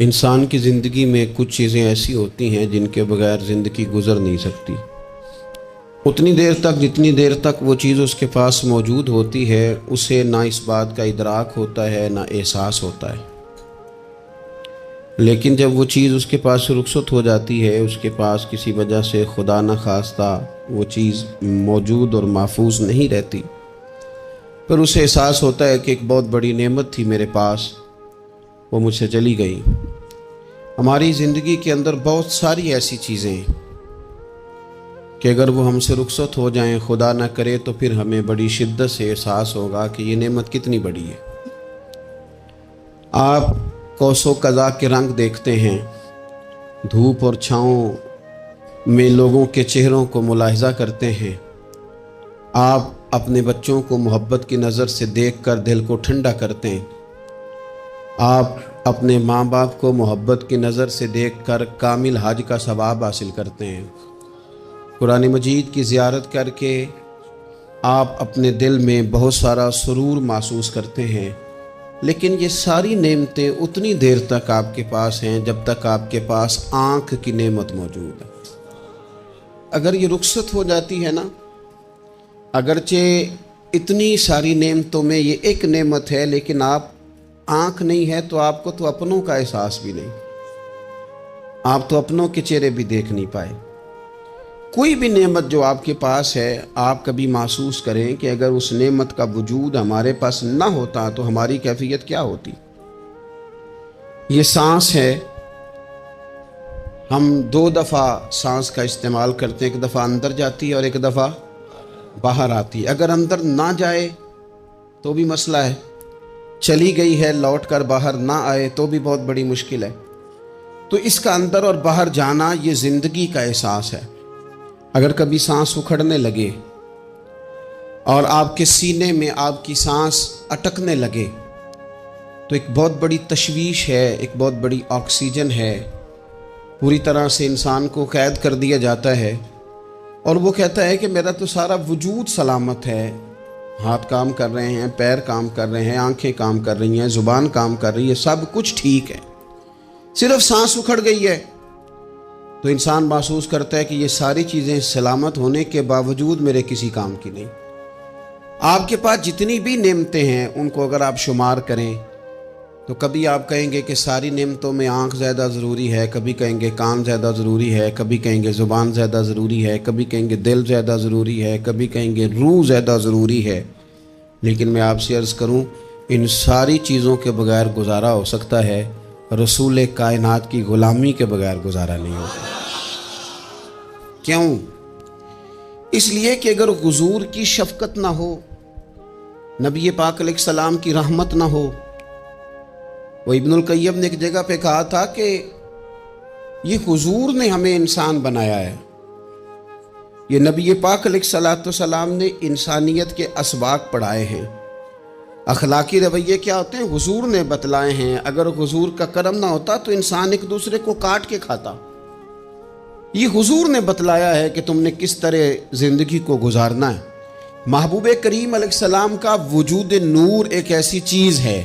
انسان کی زندگی میں کچھ چیزیں ایسی ہوتی ہیں جن کے بغیر زندگی گزر نہیں سکتی۔ اتنی دیر تک جتنی دیر تک وہ چیز اس کے پاس موجود ہوتی ہے اسے نہ اس بات کا ادراک ہوتا ہے نہ احساس ہوتا ہے، لیکن جب وہ چیز اس کے پاس سے رخصت ہو جاتی ہے، اس کے پاس کسی وجہ سے خدا نہ خواستہ وہ چیز موجود اور محفوظ نہیں رہتی، پھر اسے احساس ہوتا ہے کہ ایک بہت بڑی نعمت تھی میرے پاس، وہ مجھ سے چلی گئی۔ ہماری زندگی کے اندر بہت ساری ایسی چیزیں ہیں کہ اگر وہ ہم سے رخصت ہو جائیں، خدا نہ کرے، تو پھر ہمیں بڑی شدت سے احساس ہوگا کہ یہ نعمت کتنی بڑی ہے۔ آپ قوس و قزح کے رنگ دیکھتے ہیں، دھوپ اور چھاؤں میں لوگوں کے چہروں کو ملاحظہ کرتے ہیں، آپ اپنے بچوں کو محبت کی نظر سے دیکھ کر دل کو ٹھنڈا کرتے ہیں، آپ اپنے ماں باپ کو محبت کی نظر سے دیکھ کر کامل حج کا ثواب حاصل کرتے ہیں، قرآن مجید کی زیارت کر کے آپ اپنے دل میں بہت سارا سرور محسوس کرتے ہیں، لیکن یہ ساری نعمتیں اتنی دیر تک آپ کے پاس ہیں جب تک آپ کے پاس آنکھ کی نعمت موجود ہے۔ اگر یہ رخصت ہو جاتی ہے نا، اگرچہ اتنی ساری نعمتوں میں یہ ایک نعمت ہے، لیکن آپ آنکھ نہیں ہے تو آپ کو تو اپنوں کا احساس بھی نہیں، آپ تو اپنوں کے چہرے بھی دیکھ نہیں پائے۔ کوئی بھی نعمت جو آپ کے پاس ہے، آپ کبھی محسوس کریں کہ اگر اس نعمت کا وجود ہمارے پاس نہ ہوتا تو ہماری کیفیت کیا ہوتی۔ یہ سانس ہے، ہم دو دفعہ سانس کا استعمال کرتے ہیں، ایک دفعہ اندر جاتی ہے اور ایک دفعہ باہر آتی ہے۔ اگر اندر نہ جائے تو بھی مسئلہ ہے، چلی گئی ہے لوٹ کر باہر نہ آئے تو بھی بہت بڑی مشکل ہے۔ تو اس کا اندر اور باہر جانا یہ زندگی کا احساس ہے۔ اگر کبھی سانس اکھڑنے لگے اور آپ کے سینے میں آپ کی سانس اٹکنے لگے تو ایک بہت بڑی تشویش ہے، ایک بہت بڑی آکسیجن ہے، پوری طرح سے انسان کو قید کر دیا جاتا ہے، اور وہ کہتا ہے کہ میرا تو سارا وجود سلامت ہے، ہاتھ کام کر رہے ہیں، پیر کام کر رہے ہیں، آنکھیں کام کر رہی ہیں، زبان کام کر رہی ہے، سب کچھ ٹھیک ہے، صرف سانس اکھڑ گئی ہے تو انسان محسوس کرتا ہے کہ یہ ساری چیزیں سلامت ہونے کے باوجود میرے کسی کام کی نہیں۔ آپ کے پاس جتنی بھی نعمتیں ہیں ان کو اگر آپ شمار کریں تو کبھی آپ کہیں گے کہ ساری نعمتوں میں آنکھ زیادہ ضروری ہے، کبھی کہیں گے کان زیادہ ضروری ہے، کبھی کہیں گے زبان زیادہ ضروری ہے، کبھی کہیں گے دل زیادہ ضروری ہے، کبھی کہیں گے روح زیادہ ضروری ہے، لیکن میں آپ سے عرض کروں ان ساری چیزوں کے بغیر گزارا ہو سکتا ہے، رسول کائنات کی غلامی کے بغیر گزارا نہیں ہوتا۔ کیوں؟ اس لیے کہ اگر حضور کی شفقت نہ ہو، نبی پاک علیہ السلام کی رحمت نہ ہو، وہ ابن القیم نے ایک جگہ پہ کہا تھا کہ یہ حضور نے ہمیں انسان بنایا ہے، یہ نبی پاک علیہ السلام نے انسانیت کے اسباق پڑھائے ہیں، اخلاقی رویے کیا ہوتے ہیں حضور نے بتلائے ہیں، اگر حضور کا کرم نہ ہوتا تو انسان ایک دوسرے کو کاٹ کے کھاتا۔ یہ حضور نے بتلایا ہے کہ تم نے کس طرح زندگی کو گزارنا ہے۔ محبوب کریم علیہ السلام کا وجود نور ایک ایسی چیز ہے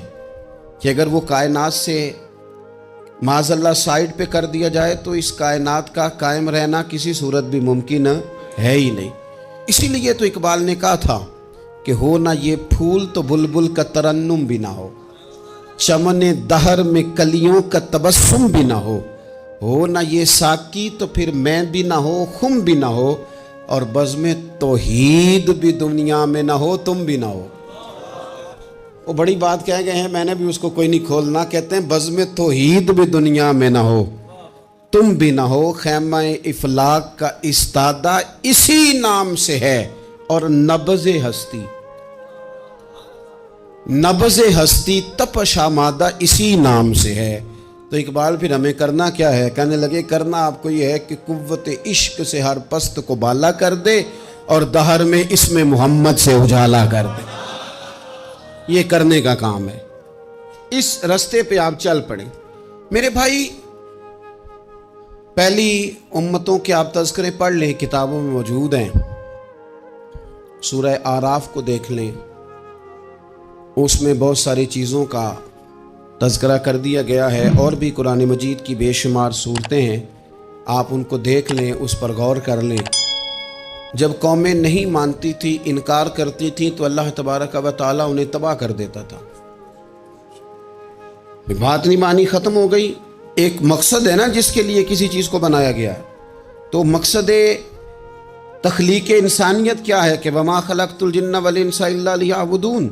کہ اگر وہ کائنات سے معاذ اللہ سائیڈ پہ کر دیا جائے تو اس کائنات کا قائم رہنا کسی صورت بھی ممکن ہے ہی نہیں۔ اسی لیے تو اقبال نے کہا تھا کہ ہو نہ یہ پھول تو بلبل کا ترنم بھی نہ ہو، چمن دہر میں کلیوں کا تبسم بھی نہ ہو نہ یہ ساقی تو پھر میں بھی نہ ہو، خم بھی نہ ہو، اور بزم توحید بھی دنیا میں نہ ہو، تم بھی نہ ہو۔ وہ بڑی بات کہہ گئے ہیں، میں نے بھی اس کو کوئی نہیں کھولنا، کہتے ہیں بزم توحید بھی دنیا میں نہ ہو، تم بھی نہ ہو، خیمہ افلاق کا استادہ اسی نام سے ہے، اور نبض ہستی تپش آمادہ اسی نام سے ہے۔ تو اقبال پھر ہمیں کرنا کیا ہے؟ کہنے لگے کرنا آپ کو یہ ہے کہ قوت عشق سے ہر پست کو بالا کر دے اور دہر میں اسم محمد سے اجالا کر دے۔ یہ کرنے کا کام ہے، اس رستے پہ آپ چل پڑیں۔ میرے بھائی، پہلی امتوں کے آپ تذکرے پڑھ لیں، کتابوں میں موجود ہیں، سورہ آراف کو دیکھ لیں، اس میں بہت ساری چیزوں کا تذکرہ کر دیا گیا ہے، اور بھی قرآن مجید کی بے شمار صورتیں ہیں، آپ ان کو دیکھ لیں، اس پر غور کر لیں۔ جب قومیں نہیں مانتی تھی، انکار کرتی تھیں، تو اللہ تبارک و تعالیٰ انہیں تباہ کر دیتا تھا۔ بات نہیں مانی، ختم ہو گئی۔ ایک مقصد ہے نا جس کے لیے کسی چیز کو بنایا گیا ہے، تو مقصد تخلیق انسانیت کیا ہے کہ وما خلقت الجن والانس الا لیعبدون،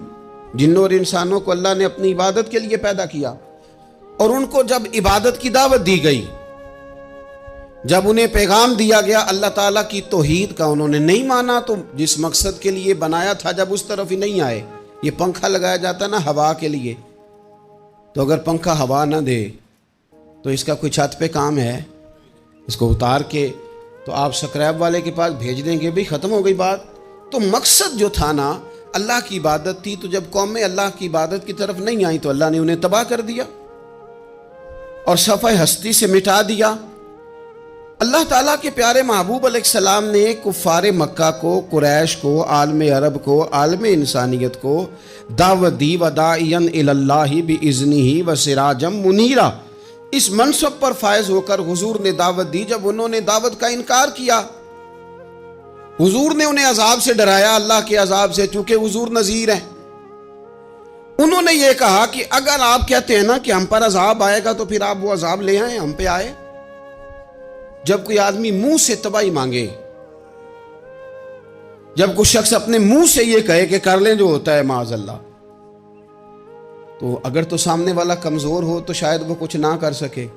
جنوں اور انسانوں کو اللہ نے اپنی عبادت کے لیے پیدا کیا، اور ان کو جب عبادت کی دعوت دی گئی، جب انہیں پیغام دیا گیا اللہ تعالیٰ کی توحید کا، انہوں نے نہیں مانا، تو جس مقصد کے لیے بنایا تھا جب اس طرف ہی نہیں آئے۔ یہ پنکھا لگایا جاتا نا ہوا کے لیے، تو اگر پنکھا ہوا نہ دے تو اس کا کوئی چھت پہ کام ہے؟ اس کو اتار کے تو آپ سکریب والے کے پاس بھیج دیں گے، بھی ختم ہو گئی بات۔ تو مقصد جو تھا نا اللہ کی عبادت تھی، تو جب قومیں اللہ کی عبادت کی طرف نہیں آئیں تو اللہ نے انہیں تباہ کر دیا اور صفحہ ہستی سے مٹا دیا۔ اللہ تعالیٰ کے پیارے محبوب علیہ السلام نے کفار مکہ کو، قریش کو، عالم عرب کو، عالم انسانیت کو دعوت دی، وداعیاً الی اللہ باذنہ وسراجا منیرا۔ اس منصب پر فائز ہو کر حضور نے دعوت دی۔ جب انہوں نے دعوت کا انکار کیا، حضور نے انہیں عذاب سے ڈرایا، اللہ کے عذاب سے، چونکہ حضور نذیر ہیں۔ انہوں نے یہ کہا کہ اگر آپ کہتے ہیں نا کہ ہم پر عذاب آئے گا تو پھر آپ وہ عذاب لے آئیں، ہم پہ آئے۔ جب کوئی آدمی منہ سے تباہی مانگے، جب کوئی شخص اپنے منہ سے یہ کہے کہ کر لیں جو ہوتا ہے معاذ اللہ، تو اگر تو سامنے والا کمزور ہو تو شاید وہ کچھ نہ کر سکے،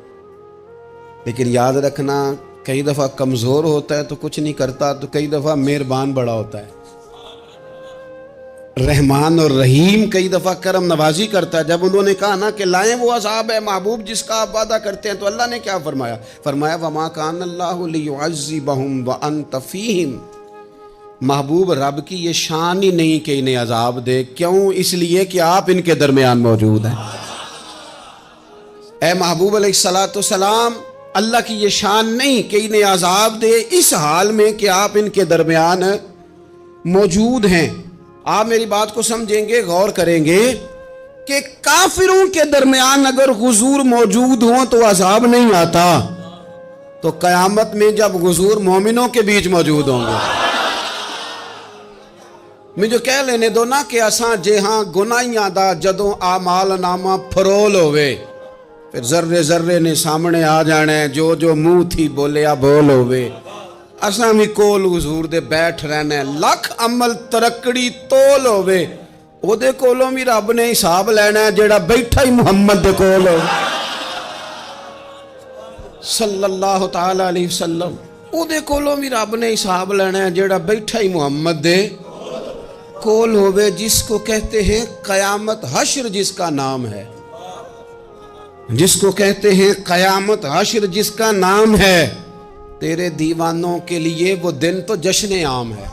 لیکن یاد رکھنا کئی دفعہ کمزور ہوتا ہے تو کچھ نہیں کرتا، تو کئی دفعہ مہربان بڑا ہوتا ہے، رحمان اور رحیم کئی دفعہ کرم نوازی کرتا ہے۔ جب انہوں نے کہا نا کہ لائیں وہ عذاب ہے محبوب جس کا آپ وعدہ کرتے ہیں، تو اللہ نے کیا فرمایا؟ فرمایا وما کان اللہ لیعذبہم وانت فیہم۔ محبوب رب کی یہ شان ہی نہیں کہ انہیں عذاب دے، کیوں؟ اس لیے کہ آپ ان کے درمیان موجود ہیں۔ اے محبوب علیہ الصلوۃ والسلام، اللہ کی یہ شان نہیں کہ انہیں عذاب دے اس حال میں کہ آپ ان کے درمیان موجود ہیں۔ آپ میری بات کو سمجھیں گے، غور کریں گے کہ کافروں کے درمیان اگر حضور موجود ہوں تو عذاب نہیں آتا، تو قیامت میں جب حضور مومنوں کے بیچ موجود ہوں گے، مجھے کہہ لینے دو نا کہ اساں جہاں گناہیاں دا جدوں اعمال نامہ پھرول ہوئے، پھر ذرے ذرے نے سامنے آ جانا ہے، جو جو منہ تھی بولیا بول ہوئے، اساں بھی کول حضور دے بیٹھ رہنا ہے، لکھ عمل ترکڑی تول ہوئے، او دے کولوں بھی رب نے حساب لینا ہے جیڑا بیٹھا ہی محمد دے کول ہو صلی اللہ تعالی علیہ وسلم، او دے کولوں بھی رب نے حساب لینا ہے جیڑا بیٹھا ہی محمد دے کول ہوئے، جس کو کہتے ہیں قیامت حشر، جس کا نام ہے، جس کو کہتے ہیں قیامت حشر، جس کا نام ہے۔ تیرے دیوانوں کے لیے وہ دن تو جشن عام ہے،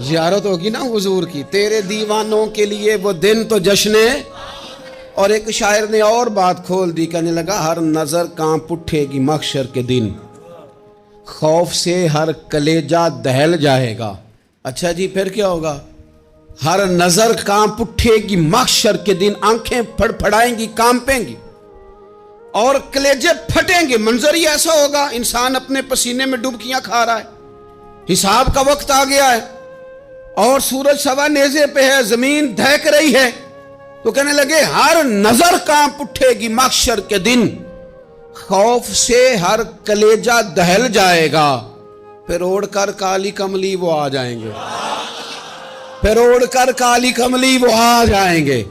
زیارت ہوگی نا حضور کی، تیرے دیوانوں کے لیے وہ دن تو جشن ہے۔ اور ایک شاعر نے اور بات کھول دی، کہنے لگا ہر نظر کانپ اٹھے گی محشر کے دن، خوف سے ہر کلیجہ دہل جائے گا۔ اچھا جی پھر کیا ہوگا؟ ہر نظر کانپ اٹھے گی محشر کے دن، آنکھیں پھڑ پھڑائیں گی، کانپیں گی اور کلیجے پھٹیں گے۔ منظر ہی ایسا ہوگا، انسان اپنے پسینے میں ڈبکیاں کھا رہا ہے، حساب کا وقت آ گیا ہے اور سورج سوا نیزے پہ ہے، زمین دہک رہی ہے، تو کہنے لگے ہر نظر کانپ اٹھے گی محشر کے دن، خوف سے ہر کلیجہ دہل جائے گا، پھر اوڑھ کر کالی کملی وہ آ جائیں گے، پھر اوڑھ کر کالی کملی وہ آ جائیں گے،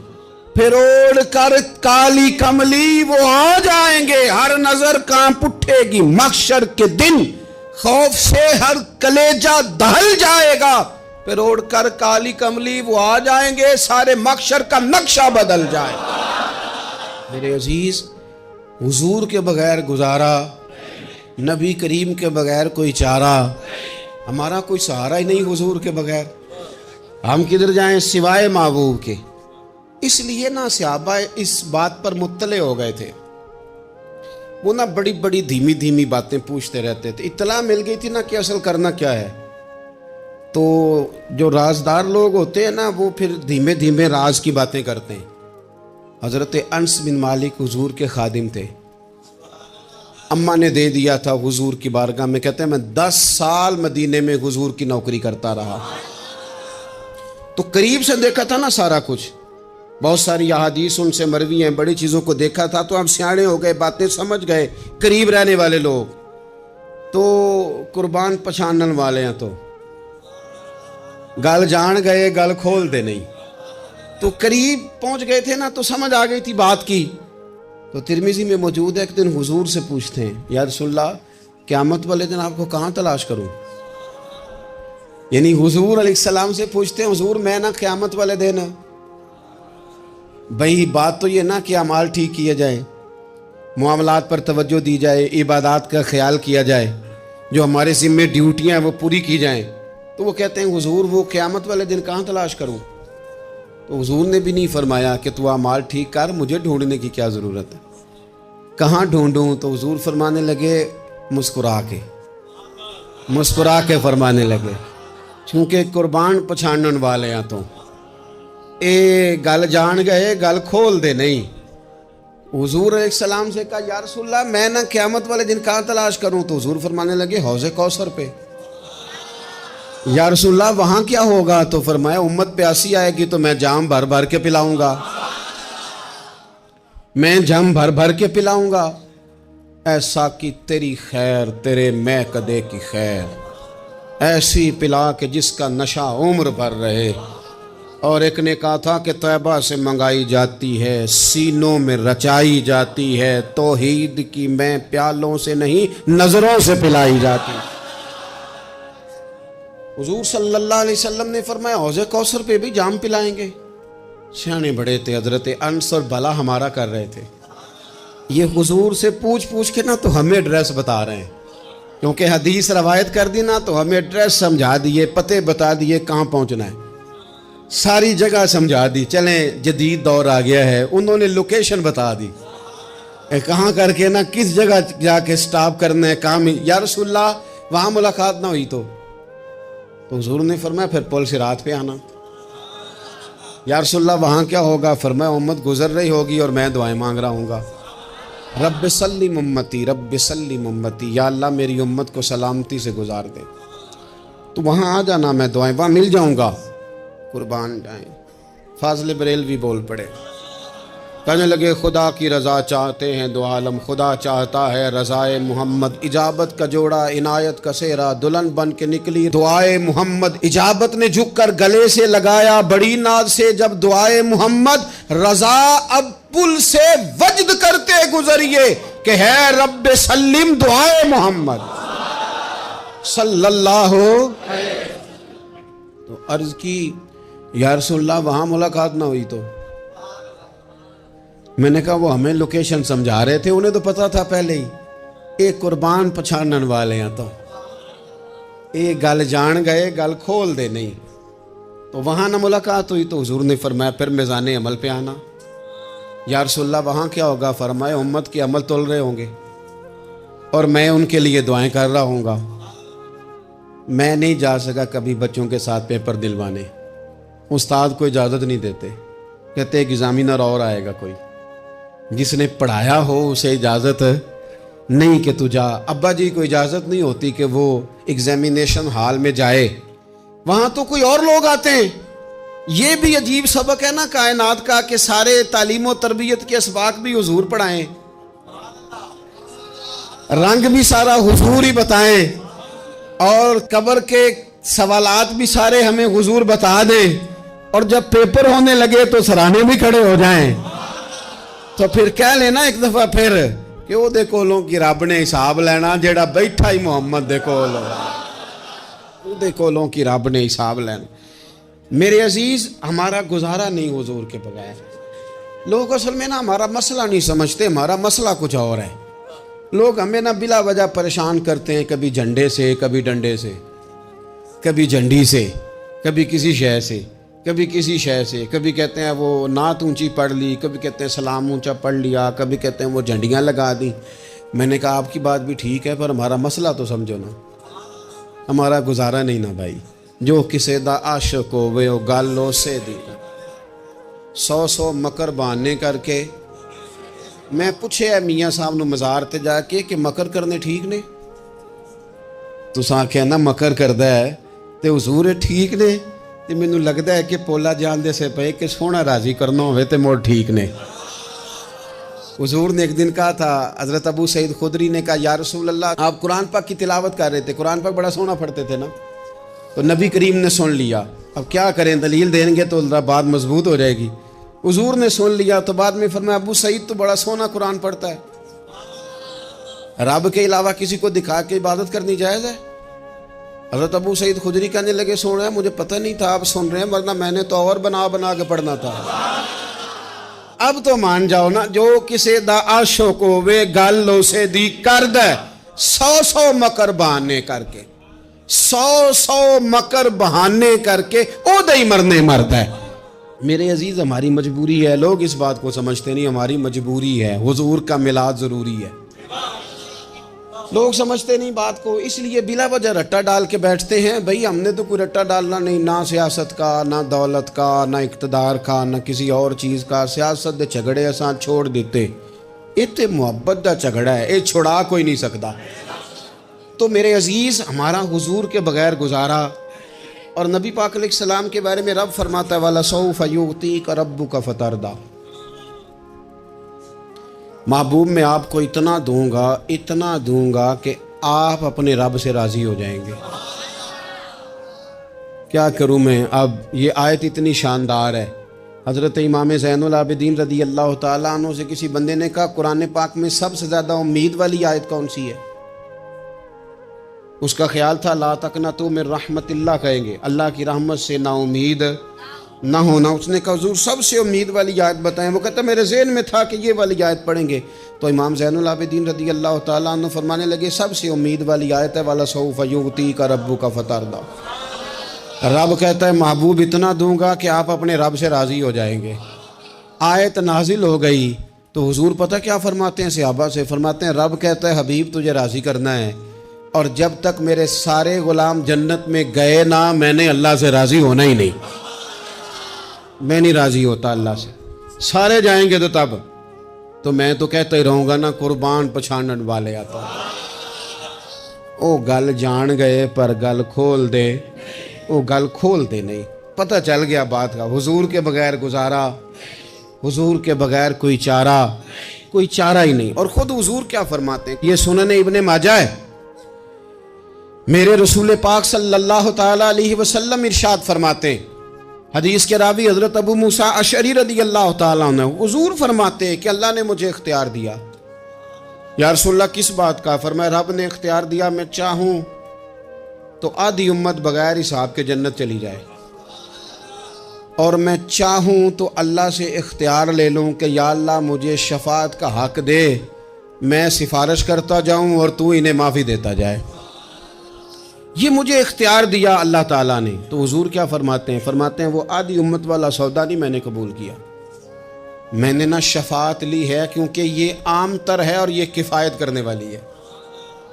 پھر اوڑھ کر کالی کملی وہ آ جائیں گے، ہر نظر کانپ اٹھے گی محشر کے دن، خوف سے ہر کلیجہ دہل جائے گا، پھر اوڑھ کر کالی کملی وہ آ جائیں گے، سارے محشر کا نقشہ بدل جائے گا۔ میرے عزیز، حضور کے بغیر گزارا، نبی کریم کے بغیر کوئی چارہ، ہمارا کوئی سہارا ہی نہیں حضور کے بغیر، ہم کدھر جائیں سوائے محبوب کے۔ اس لیے نا صحابہ اس بات پر مطلع ہو گئے تھے، وہ نا بڑی بڑی دھیمی دھیمی باتیں پوچھتے رہتے تھے، اطلاع مل گئی تھی نا کہ اصل کرنا کیا ہے۔ تو جو رازدار لوگ ہوتے ہیں نا وہ پھر دھیمے دھیمے راز کی باتیں کرتے ہیں، حضرت انس بن مالک حضور کے خادم تھے. اماں نے دے دیا تھا حضور کی بارگاہ میں. کہتے ہیں میں 10 سال مدینے میں حضور کی نوکری کرتا رہا, تو قریب سے دیکھا تھا نا سارا کچھ. بہت ساری احادیث ان سے مروی ہیں, بڑی چیزوں کو دیکھا تھا. تو ہم سیانے ہو گئے, باتیں سمجھ گئے, قریب رہنے والے لوگ. تو قربان پچھانن والے ہیں, تو گل جان گئے گل کھول دے نہیں. تو قریب پہنچ گئے تھے نا, تو سمجھ آ گئی تھی بات کی. تو ترمذی میں موجود ہے, ایک دن حضور سے پوچھتے ہیں یا رسول اللہ قیامت والے دن آپ کو کہاں تلاش کروں. یعنی حضور علیہ السلام سے پوچھتے ہیں حضور میں نا قیامت والے دن, بھئی بات تو یہ نا کہ اعمال ٹھیک کیے جائیں, معاملات پر توجہ دی جائے, عبادات کا خیال کیا جائے, جو ہمارے ذمے ڈیوٹیاں ہیں وہ پوری کی جائیں. تو وہ کہتے ہیں حضور وہ قیامت والے دن کہاں تلاش کروں. تو حضور نے بھی نہیں فرمایا کہ تو اعمال ٹھیک کر, مجھے ڈھونڈنے کی کیا ضرورت ہے, کہاں ڈھونڈوں. تو حضور فرمانے لگے مسکرا کے فرمانے لگے, چونکہ قربان پچھانن والے ہیں تو اے گل جان گئے گل کھول دے نہیں. حضور علیہ السلام سے کہا یا رسول اللہ میں نہ قیامت والے دن کہاں تلاش کروں. تو حضور فرمانے لگے حوض کوثر پہ. یا رسول اللہ وہاں کیا ہوگا. تو فرمایا امت پیاسی آئے گی تو میں جام بھر بھر کے پلاؤں گا, میں جام بھر بھر کے پلاؤں گا. ایسا کہ تیری خیر تیرے میں کدے کی خیر, ایسی پلا کہ جس کا نشہ عمر بھر رہے. اور ایک نے کہا تھا کہ طیبہ سے منگائی جاتی ہے, سینوں میں رچائی جاتی ہے, توحید کی میں پیالوں سے نہیں نظروں سے پلائی جاتی. حضور صلی اللہ علیہ وسلم نے فرمایا حوض کوثر پہ بھی جام پلائیں گے. سیانے بڑے تھے حضرت انس اور بلا ہمارا کر رہے تھے. یہ حضور سے پوچھ کے نا تو ہمیں ایڈریس بتا رہے ہیں, کیونکہ حدیث روایت کر دی نا تو ہمیں ایڈریس سمجھا دیے, پتے بتا دیے کہاں پہنچنا ہے, ساری جگہ سمجھا دی. چلیں جدید دور آ گیا ہے, انہوں نے لوکیشن بتا دی کہاں کر کے نا کس جگہ جا کے سٹاپ کرنا ہے کام. یا رسول اللہ وہاں ملاقات نہ ہوئی تو حضور نے فرمایا پھر پل صراط پہ آنا. یا رسول اللہ وہاں کیا ہوگا. فرمایا امت گزر رہی ہوگی اور میں دعائیں مانگ رہا ہوں گا, رب سلم امتی رب سلم امتی, یا اللہ میری امت کو سلامتی سے گزار دے. تو وہاں آ جانا, میں دعائیں وہاں مل جاؤں گا. قربان جائیں. فاضل بریلوی بول پڑے, کہنے لگے خدا کی رضا چاہتے ہیں دو عالم, خدا چاہتا ہے رضائے محمد. اجابت کا جوڑا عنایت کا سہرا, دلہن بن کے نکلی دعائے محمد. اجابت نے جھک کر گلے سے لگایا بڑی ناز سے جب دعائے محمد. رضا اب پل سے وجد کرتے گزریے کہ ہے رب سلم دعائے محمد صلی اللہ علیہ. تو عرض کی یا رسول اللہ وہاں ملاقات نہ ہوئی تو. میں نے کہا وہ ہمیں لوکیشن سمجھا رہے تھے, انہیں تو پتا تھا پہلے ہی. ایک قربان پچھانن والے ہیں تو ایک گل جان گئے گل کھول دے نہیں. تو وہاں نہ ملاقات ہوئی تو حضور نے فرمایا پھر میزان عمل پہ آنا. یا رسول اللہ وہاں کیا ہوگا. فرمایا امت کے عمل تول رہے ہوں گے اور میں ان کے لیے دعائیں کر رہا ہوں گا. میں نہیں جا سکا کبھی بچوں کے ساتھ پیپر دلوانے, استاد کو اجازت نہیں دیتے, کہتے ایگزامینر اور آئے گا کوئی, جس نے پڑھایا ہو اسے اجازت نہیں کہ تو جا. ابا جی کو اجازت نہیں ہوتی کہ وہ ایگزامینیشن ہال میں جائے, وہاں تو کوئی اور لوگ آتے ہیں. یہ بھی عجیب سبق ہے نا کائنات کا کہ سارے تعلیم و تربیت کے اسباق بھی حضور پڑھائیں, رنگ بھی سارا حضور ہی بتائیں, اور قبر کے سوالات بھی سارے ہمیں حضور بتا دیں, اور جب پیپر ہونے لگے تو سرانے بھی کھڑے ہو جائیں. تو پھر کہہ لینا ایک دفعہ پھر کہ وہ دے کولوں کی رب نے حساب لینا, جیڑا بیٹھا ہی محمد دے کولوں, وہ دے کولوں کی رب نے حساب لینا. میرے عزیز ہمارا گزارا نہیں حضور کے بغیر. لوگ اصل میں نا ہمارا مسئلہ نہیں سمجھتے, ہمارا مسئلہ کچھ اور ہے. لوگ ہمیں نا بلا وجہ پریشان کرتے ہیں, کبھی جھنڈے سے, کبھی ڈنڈے سے, کبھی جھنڈی سے, کبھی کسی شے سے, کبھی کسی شے سے. کبھی کہتے ہیں وہ نعت اونچی پڑھ لی, کبھی کہتے ہیں سلام اونچا پڑھ لیا, کبھی کہتے ہیں وہ جھنڈیاں لگا دی. میں نے کہا آپ کی بات بھی ٹھیک ہے پر ہمارا مسئلہ تو سمجھو نا, ہمارا گزارا نہیں نا بھائی. جو کسے دا عاشق ہوئے وہ گالو سے دی. 100 مکر بہانے کر کے میں پوچھیا میاں صاحب نو مزار تے جا کے کہ مکر کرنے ٹھیک نے؟ تساں آکھیا نا مکر کردا ہے تے حضور ٹھیک نے؟ تے مینوں لگدا ہے کہ پولا جان دے سے پے کہ سونا راضی کرنا ہوئے تے موڑ ٹھیک نے۔ حضور نے ایک دن کہا تھا، حضرت ابو سعید خدری نے کہا یا رسول اللہ آپ قرآن پاک کی تلاوت کر رہے تھے، قرآن پاک بڑا سونا پڑھتے تھے نا، تو نبی کریم نے سن لیا، اب کیا کریں دلیل دیں گے تو بات مضبوط ہو جائے گی۔ حضور نے سن لیا تو بعد میں فرمایا ابو سعید تو بڑا سونا قرآن پڑھتا ہے، رب کے علاوہ کسی کو دکھا کے عبادت کرنی جائز ہے؟ حضرت ابو سعید خدری کہنے لگے سن رہے ہیں، مجھے پتہ نہیں تھا آپ سن رہے ہیں، ورنہ میں نے تو اور بنا بنا کے پڑھنا تھا۔ اب تو مان جاؤ نا، جو کسے دا عاشق ہوئے گل اسے دی کرد ہے، 100 مکر بہانے کر کے، 100 مکر بہانے کر کے او دے ہی مرنے مرد ہے۔ میرے عزیز ہماری مجبوری ہے، لوگ اس بات کو سمجھتے نہیں، ہماری مجبوری ہے، حضور کا میلاد ضروری ہے، لوگ سمجھتے نہیں بات کو، اس لیے بلا وجہ رٹا ڈال کے بیٹھتے ہیں۔ بھئی ہم نے تو کوئی رٹا ڈالنا نہیں، نہ سیاست کا، نہ دولت کا، نہ اقتدار کا، نہ کسی اور چیز کا۔ سیاست دے جھگڑے اساں چھوڑ دیتے، تے محبت دا جھگڑا ہے، یہ چھڑا کوئی نہیں سکتا۔ تو میرے عزیز ہمارا حضور کے بغیر گزارا، اور نبی پاک علیہ السلام کے بارے میں رب فرماتا ہے وَلَسَوْفَ يُعْطِيكَ رَبُّكَ فَتَرْضَىٰ، محبوب میں آپ کو اتنا دوں گا کہ آپ اپنے رب سے راضی ہو جائیں گے۔ کیا کروں میں؟ اب یہ آیت اتنی شاندار ہے۔ حضرت امام زین العابدین رضی اللہ تعالیٰ عنہ سے کسی بندے نے کہا قرآن پاک میں سب سے زیادہ امید والی آیت کون سی ہے؟ اس کا خیال تھا لا تقنطوا من رحمت اللہ، کہیں گے اللہ کی رحمت سے نا امید نہ ہونا۔ اس نے کہا حضور سب سے امید والی آیت بتائیں۔ وہ کہتا میرے ذہن میں تھا کہ یہ والی آیت پڑھیں گے، تو امام زین العابدین رضی اللہ تعالیٰ عنہ فرمانے لگے سب سے امید والی آیت ہے وَلَسَوْفَ يُعْطِيكَ رَبُّكَ فَتَرْضَىٰ، رب کہتا ہے محبوب اتنا دوں گا کہ آپ اپنے رب سے راضی ہو جائیں گے۔ آیت نازل ہو گئی تو حضور پتہ کیا فرماتے ہیں صحابہ سے؟ فرماتے ہیں رب کہتا ہے حبیب تجھے راضی کرنا ہے، اور جب تک میرے سارے غلام جنت میں گئے نہ میں نے اللہ سے راضی ہونا ہی نہیں، میں نہیں راضی ہوتا اللہ سے۔ سارے جائیں گے تو تب تو میں تو کہتا ہی رہوں گا نا قربان پچھانن والے آتا، او گل جان گئے پر گل کھول دے، او گل کھول دے نہیں۔ پتہ چل گیا بات کا، حضور کے بغیر گزارا، حضور کے بغیر کوئی چارہ ہی نہیں۔ اور خود حضور کیا فرماتے ہیں، یہ سنن ابن ماجہ ہے، میرے رسول پاک صلی اللہ تعالیٰ علیہ وسلم ارشاد فرماتے ہیں، حدیث کے راوی حضرت ابو موسیٰ اشعری رضی اللہ تعالیٰ عنہ، حضور فرماتے ہیں کہ اللہ نے مجھے اختیار دیا۔ یا رسول اللہ کس بات کا؟ فرمایا رب نے اختیار دیا میں چاہوں تو آدھی امت بغیر حساب کے جنت چلی جائے، اور میں چاہوں تو اللہ سے اختیار لے لوں کہ یا اللہ مجھے شفاعت کا حق دے، میں سفارش کرتا جاؤں اور تو انہیں معافی دیتا جائے۔ یہ مجھے اختیار دیا اللہ تعالیٰ نے۔ تو حضور کیا فرماتے ہیں؟ فرماتے ہیں وہ آدھی امت والا سودا نہیں میں نے قبول کیا، میں نے نہ شفاعت لی ہے، کیونکہ یہ عام تر ہے اور یہ کفایت کرنے والی ہے،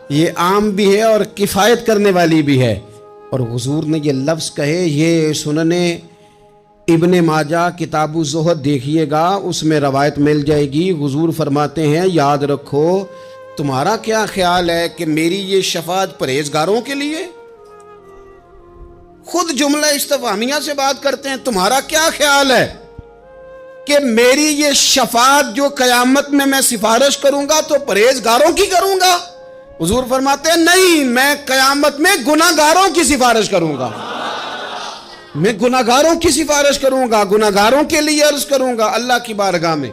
یہ عام بھی ہے اور کفایت کرنے والی بھی ہے۔ اور حضور نے یہ لفظ کہے، یہ سنن ابن ماجہ کتاب الزہد دیکھیے گا، اس میں روایت مل جائے گی۔ حضور فرماتے ہیں یاد رکھو تمہارا کیا خیال ہے کہ میری یہ شفاعت پرہیزگاروں کے لیے؟ خود جملہ استفہامیہ سے بات کرتے ہیں، تمہارا کیا خیال ہے کہ میری یہ شفاعت جو قیامت میں سفارش کروں گا تو پرہیزگاروں کی کروں گا؟ حضور فرماتے ہیں نہیں، میں قیامت میں گناہگاروں کی سفارش کروں گا، میں گناہگاروں کی سفارش کروں گا، گناہگاروں کے لیے عرض کروں گا اللہ کی بارگاہ میں۔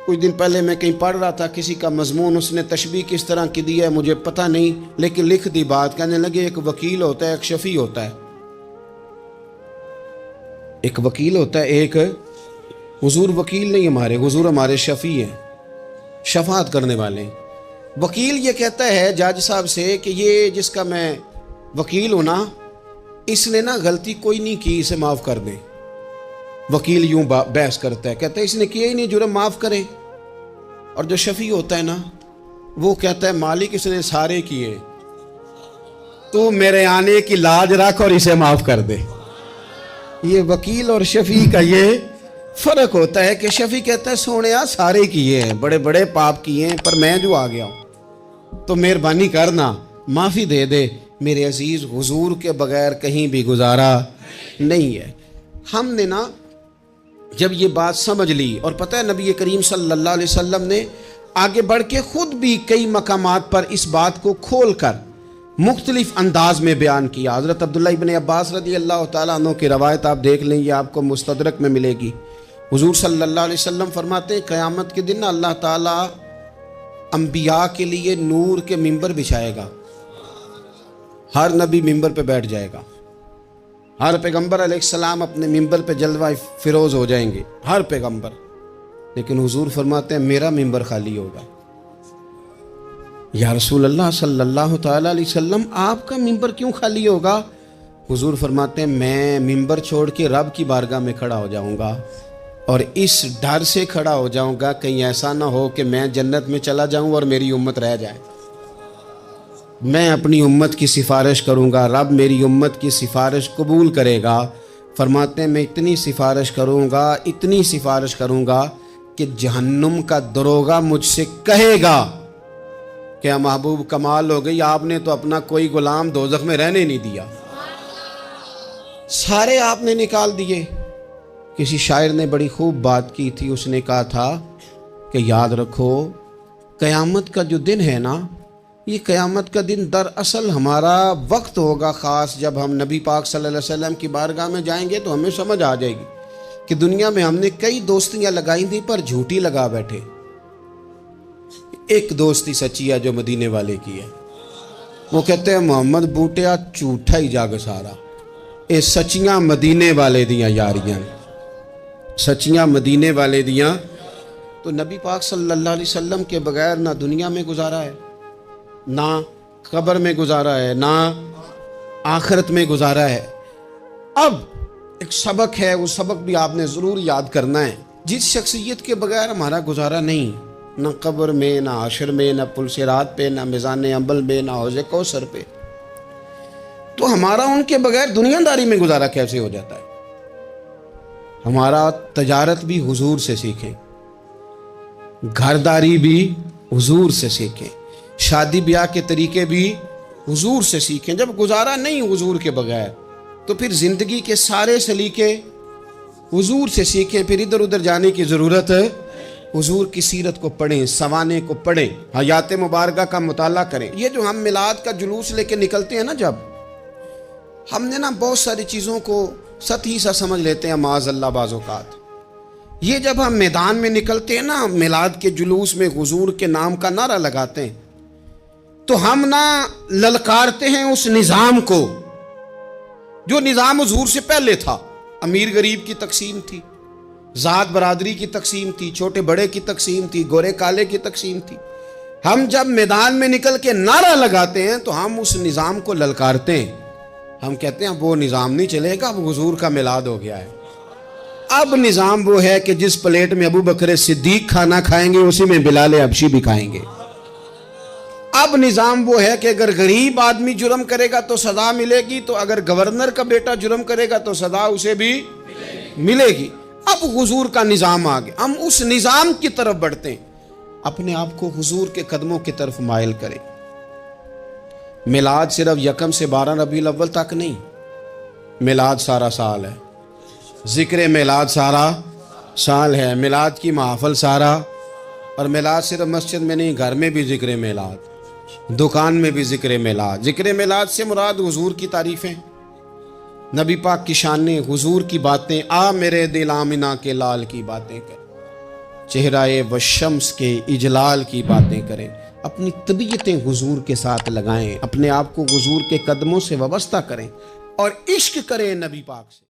کچھ دن پہلے میں کہیں پڑھ رہا تھا کسی کا مضمون، اس نے تشبیہ کس طرح کی دی ہے مجھے پتہ نہیں، لیکن لکھ دی بات، کہنے لگے ایک وکیل ہوتا ہے ایک شفیع ہوتا ہے، ایک وکیل ہوتا ہے ایک، حضور وکیل نہیں ہمارے، حضور ہمارے شفیع ہیں، شفاعت کرنے والے ہیں۔ وکیل یہ کہتا ہے جج صاحب سے کہ یہ جس کا میں وکیل ہوں نا، اس نے نا غلطی کوئی نہیں کی، اسے معاف کر دیں۔ وکیل یوں بحث کرتا ہے، کہتا ہے اس نے کیا ہی نہیں، جرم معاف کرے۔ اور جو شفیع ہوتا ہے نا وہ کہتا ہے مالک اس نے سارے کیے، تو میرے آنے کی لاج رکھ اور اسے معاف کر دے۔ یہ وکیل اور شفیع کا یہ فرق ہوتا ہے کہ شفیع کہتا ہے سونے سارے کیے ہیں، بڑے بڑے پاپ کیے ہیں، پر میں جو آ گیا ہوں تو مہربانی کرنا معافی دے دے۔ میرے عزیز، حضور کے بغیر کہیں بھی گزارا نہیں ہے۔ ہم نے نا جب یہ بات سمجھ لی، اور پتہ ہے نبی کریم صلی اللہ علیہ وسلم نے آگے بڑھ کے خود بھی کئی مقامات پر اس بات کو کھول کر مختلف انداز میں بیان کیا۔ حضرت عبداللہ ابن عباس رضی اللہ تعالیٰ عنہ کی روایت آپ دیکھ لیں، یہ آپ کو مستدرک میں ملے گی۔ حضور صلی اللہ علیہ وسلم فرماتے ہیں قیامت کے دن اللہ تعالیٰ انبیاء کے لیے نور کے ممبر بچھائے گا، ہر نبی ممبر پہ بیٹھ جائے گا، ہر پیغمبر علیہ السلام اپنے ممبر پہ جلوہ فروز ہو جائیں گے، ہر پیغمبر۔ لیکن حضور فرماتے ہیں میرا ممبر خالی ہوگا۔ یا رسول اللہ صلی اللہ تعالیٰ علیہ وسلم آپ کا ممبر کیوں خالی ہوگا؟ حضور فرماتے ہیں میں ممبر چھوڑ کے رب کی بارگاہ میں کھڑا ہو جاؤں گا، اور اس ڈر سے کھڑا ہو جاؤں گا کہیں ایسا نہ ہو کہ میں جنت میں چلا جاؤں اور میری امت رہ جائے۔ میں اپنی امت کی سفارش کروں گا، رب میری امت کی سفارش قبول کرے گا۔ فرماتے ہیں میں اتنی سفارش کروں گا کہ جہنم کا دروغہ مجھ سے کہے گا کہ محبوب کمال ہو گئی، آپ نے تو اپنا کوئی غلام دوزخ میں رہنے نہیں دیا، سارے آپ نے نکال دیے۔ کسی شاعر نے بڑی خوب بات کی تھی، اس نے کہا تھا کہ یاد رکھو قیامت کا جو دن ہے نا، یہ قیامت کا دن دراصل ہمارا وقت ہوگا خاص، جب ہم نبی پاک صلی اللہ علیہ وسلم کی بارگاہ میں جائیں گے تو ہمیں سمجھ آ جائے گی کہ دنیا میں ہم نے کئی دوستیاں لگائی تھیں پر جھوٹی لگا بیٹھے۔ ایک دوستی سچی ہے جو مدینے والے کی ہے، وہ کہتے ہیں محمد بوٹیا جھوٹا ہی جاگ سارا، اے سچیاں مدینے والے دیاں یاریاں، سچیاں مدینے والے دیاں۔ تو نبی پاک صلی اللہ علیہ وسلم کے بغیر نہ دنیا میں گزارا ہے، نہ قبر میں گزارا ہے، نہ آخرت میں گزارا ہے۔ اب ایک سبق ہے، وہ سبق بھی آپ نے ضرور یاد کرنا ہے۔ جس شخصیت کے بغیر ہمارا گزارا نہیں، نہ قبر میں، نہ حشر میں، نہ پل صراط پہ، نہ میزان عمل میں، نہ حوض کوثر پہ، تو ہمارا ان کے بغیر دنیا داری میں گزارا کیسے ہو جاتا ہے؟ ہمارا تجارت بھی حضور سے سیکھیں، گھرداری بھی حضور سے سیکھیں، شادی بیاہ کے طریقے بھی حضور سے سیکھیں۔ جب گزارا نہیں حضور کے بغیر تو پھر زندگی کے سارے سلیقے حضور سے سیکھیں، پھر ادھر ادھر جانے کی ضرورت ہے۔ حضور کی سیرت کو پڑھیں، سوانے کو پڑھیں، حیات مبارکہ کا مطالعہ کریں۔ یہ جو ہم میلاد کا جلوس لے کے نکلتے ہیں نا، جب ہم نے نا بہت ساری چیزوں کو سطحی سا سمجھ لیتے ہیں معاذ اللہ بعض اوقات۔ یہ جب ہم میدان میں نکلتے ہیں نا، میلاد کے جلوس میں حضور کے نام کا نعرہ لگاتے ہیں، تو ہم نا للکارتے ہیں اس نظام کو جو نظام حضور سے پہلے تھا۔ امیر غریب کی تقسیم تھی، ذات برادری کی تقسیم تھی، چھوٹے بڑے کی تقسیم تھی، گورے کالے کی تقسیم تھی۔ ہم جب میدان میں نکل کے نعرہ لگاتے ہیں تو ہم اس نظام کو للکارتے ہیں، ہم کہتے ہیں وہ نظام نہیں چلے گا، اب حضور کا میلاد ہو گیا ہے۔ اب نظام وہ ہے کہ جس پلیٹ میں ابو بکر صدیق کھانا کھائیں گے اسی میں بلال حبشی بھی کھائیں گے۔ اب نظام وہ ہے کہ اگر غریب آدمی جرم کرے گا تو سزا ملے گی، تو اگر گورنر کا بیٹا جرم کرے گا تو سزا اسے بھی ملے گی۔ اب حضور کا نظام آ گیا، ہم اس نظام کی طرف بڑھتے ہیں، اپنے آپ کو حضور کے قدموں کی طرف مائل کریں۔ میلاد صرف 1 سے 12 ربیع الاول تک نہیں، میلاد سارا سال ہے، ذکر میلاد سارا سال ہے، میلاد کی محفل سارا، اور میلاد صرف مسجد میں نہیں، گھر میں بھی ذکر میلاد، دکان میں بھی ذکر میلاد۔ ذکر میلاد سے مراد حضور کی تعریفیں، نبی پاک کی شانیں، حضور کی باتیں، آ میرے دل آمنہ کے لال کی باتیں کریں، چہرہ والشمس کے اجلال کی باتیں کریں، اپنی طبیعتیں حضور کے ساتھ لگائیں، اپنے آپ کو حضور کے قدموں سے وابستہ کریں اور عشق کریں نبی پاک سے۔